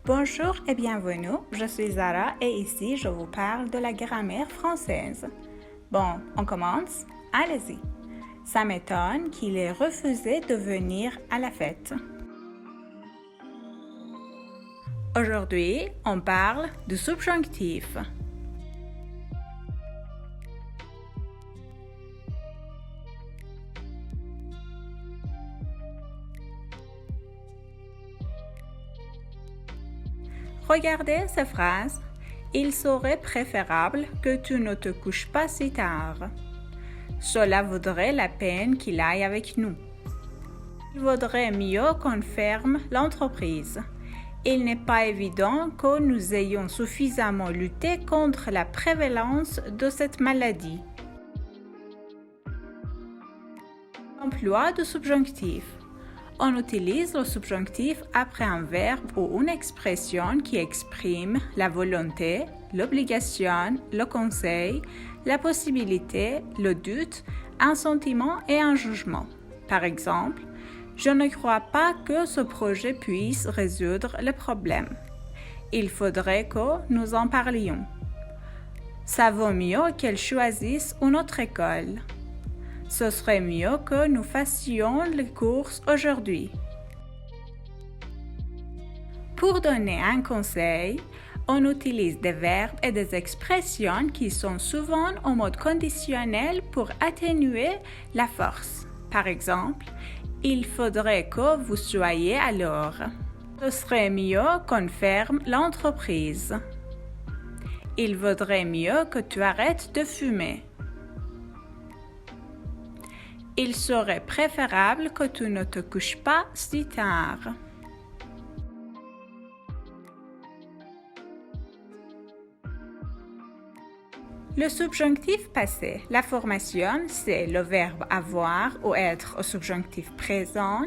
Bonjour et bienvenue, je suis Zara et ici je vous parle de la grammaire française. Bon, on commence? Allez-y. Ça m'étonne qu'il ait refusé de venir à la fête. Aujourd'hui, on parle du subjonctif. Regardez ces phrases. Il serait préférable que tu ne te couches pas si tard. Cela vaudrait la peine qu'il aille avec nous. Il vaudrait mieux qu'on ferme l'entreprise. Il n'est pas évident que nous ayons suffisamment lutté contre la prévalence de cette maladie. Emploi du subjonctif. On utilise le subjonctif après un verbe ou une expression qui exprime la volonté, l'obligation, le conseil, la possibilité, le doute, un sentiment et un jugement. Par exemple, je ne crois pas que ce projet puisse résoudre le problème. Il faudrait que nous en parlions. Ça vaut mieux qu'elle choisisse une autre école. Ce serait mieux que nous fassions les courses aujourd'hui. Pour donner un conseil, on utilise des verbes et des expressions qui sont souvent en mode conditionnel pour atténuer la force. Par exemple, il faudrait que vous soyez à l'heure. Ce serait mieux qu'on ferme l'entreprise. Il vaudrait mieux que tu arrêtes de fumer. Il serait préférable que tu ne te couches pas si tard. Le subjonctif passé. La formation, c'est le verbe avoir ou être au subjonctif présent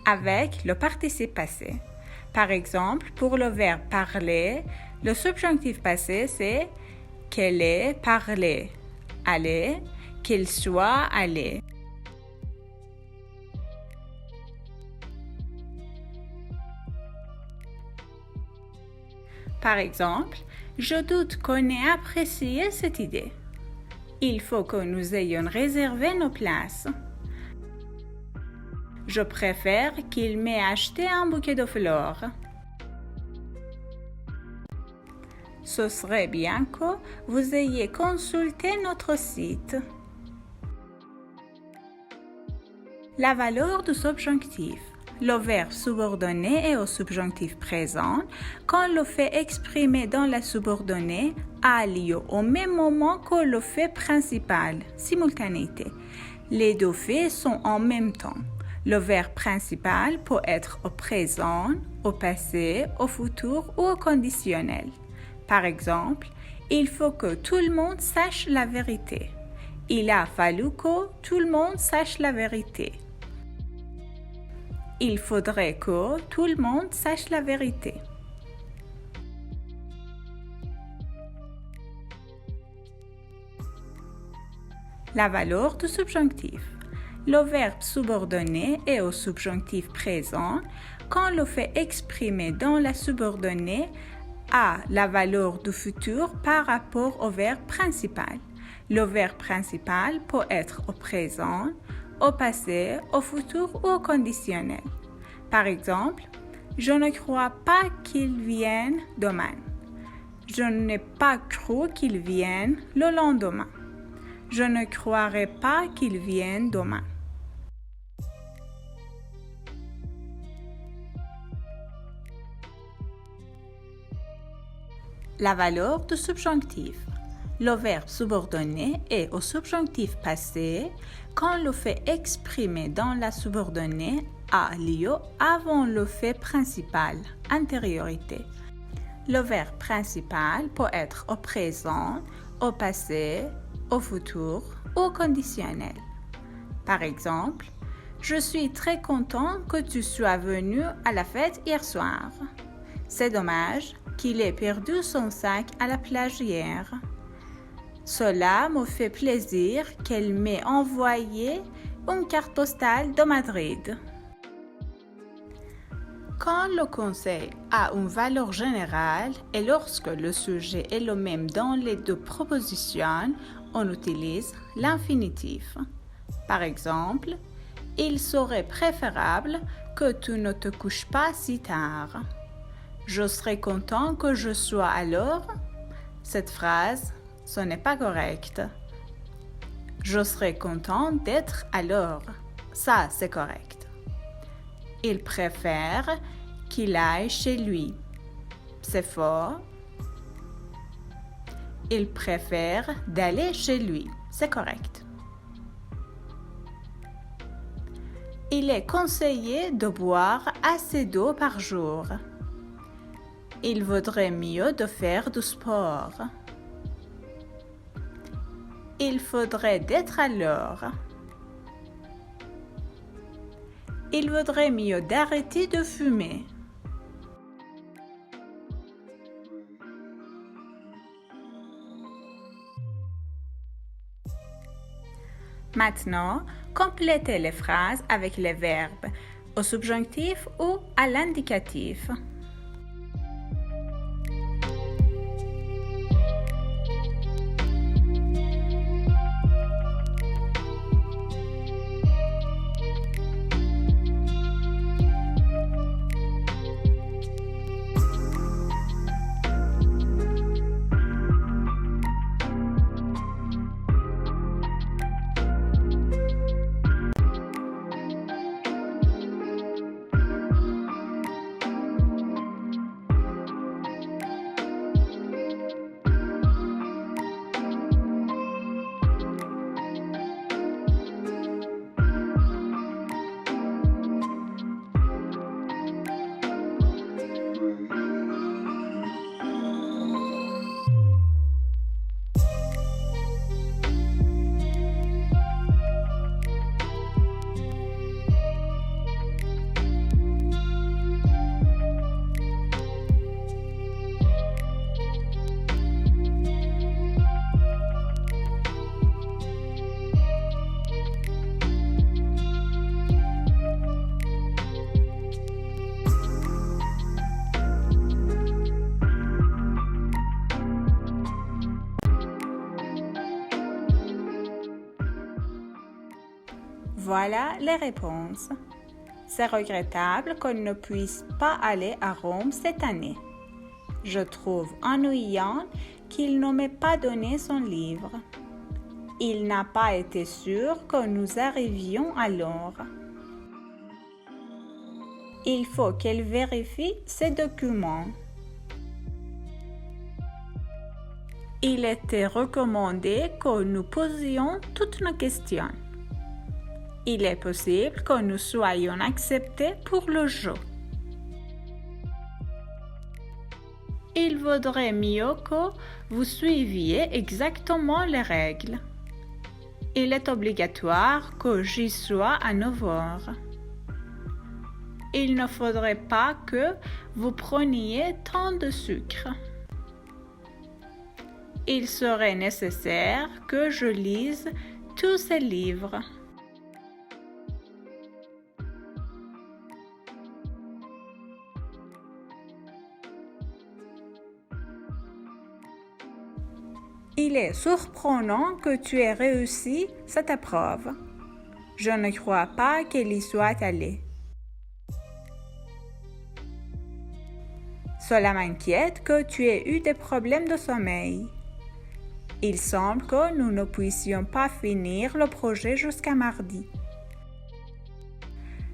avec le participe passé. Par exemple, pour le verbe parler, le subjonctif passé, c'est qu'elle ait parlé, aller, qu'il soit allé. Par exemple, je doute qu'on ait apprécié cette idée. Il faut que nous ayons réservé nos places. Je préfère qu'il m'ait acheté un bouquet de fleurs. Ce serait bien que vous ayez consulté notre site. La valeur du subjonctif. Le verbe subordonné est au subjonctif présent quand le fait exprimé dans la subordonnée a lieu au même moment que le fait principal, simultanéité. Les deux faits sont en même temps. Le verbe principal peut être au présent, au passé, au futur ou au conditionnel. Par exemple, il faut que tout le monde sache la vérité. Il a fallu que tout le monde sache la vérité. Il faudrait que tout le monde sache la vérité. La valeur du subjonctif. Le verbe subordonné est au subjonctif présent quand le fait exprimé dans la subordonnée a la valeur du futur par rapport au verbe principal. Le verbe principal peut être au présent, au passé, au futur ou au conditionnel. Par exemple, je ne crois pas qu'il vienne demain. Je n'ai pas cru qu'il vienne le lendemain. Je ne croirais pas qu'il vienne demain. La valeur du subjonctif. Le verbe subordonné est au subjonctif passé quand le fait exprimé dans la subordonnée a lieu avant le fait principal, antériorité. Le verbe principal peut être au présent, au passé, au futur ou au conditionnel. Par exemple, je suis très content que tu sois venu à la fête hier soir. C'est dommage qu'il ait perdu son sac à la plage hier. Cela me fait plaisir qu'elle m'ait envoyé une carte postale de Madrid. Quand le conseil a une valeur générale et lorsque le sujet est le même dans les deux propositions, on utilise l'infinitif. Par exemple, il serait préférable que tu ne te couches pas si tard. Je serais content que je sois à l'heure. Cette phrase, ce n'est pas correct. Je serais content d'être à l'heure. Ça, c'est correct. Il préfère qu'il aille chez lui. C'est faux. Il préfère d'aller chez lui. C'est correct. Il est conseillé de boire assez d'eau par jour. Il vaudrait mieux de faire du sport. Il faudrait d'être à l'heure. Il vaudrait mieux d'arrêter de fumer. Maintenant, complétez les phrases avec les verbes au subjonctif ou à l'indicatif. Voilà les réponses. C'est regrettable qu'on ne puisse pas aller à Rome cette année. Je trouve ennuyant qu'il ne m'ait pas donné son livre. Il n'a pas été sûr que nous arrivions à l'heure. Il faut qu'elle vérifie ses documents. Il était recommandé que nous posions toutes nos questions. Il est possible que nous soyons acceptés pour le jeu. Il vaudrait mieux que vous suiviez exactement les règles. Il est obligatoire que j'y sois à 9 heures. Il ne faudrait pas que vous preniez tant de sucre. Il serait nécessaire que je lise tous ces livres. Il est surprenant que tu aies réussi cette épreuve. Je ne crois pas qu'elle y soit allée. Cela m'inquiète que tu aies eu des problèmes de sommeil. Il semble que nous ne puissions pas finir le projet jusqu'à mardi.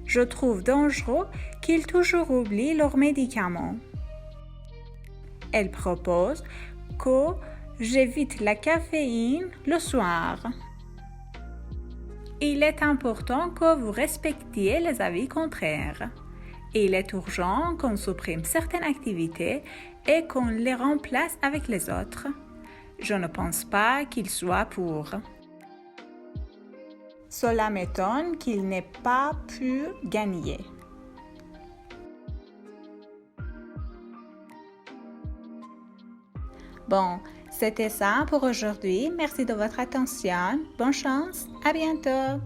Je trouve dangereux qu'ils toujours oublient leurs médicaments. Elle propose que j'évite la caféine le soir. Il est important que vous respectiez les avis contraires. Il est urgent qu'on supprime certaines activités et qu'on les remplace avec les autres. Je ne pense pas qu'il soit pour. Cela m'étonne qu'il n'ait pas pu gagner. Bon, c'était ça pour aujourd'hui. Merci de votre attention. Bonne chance. À bientôt.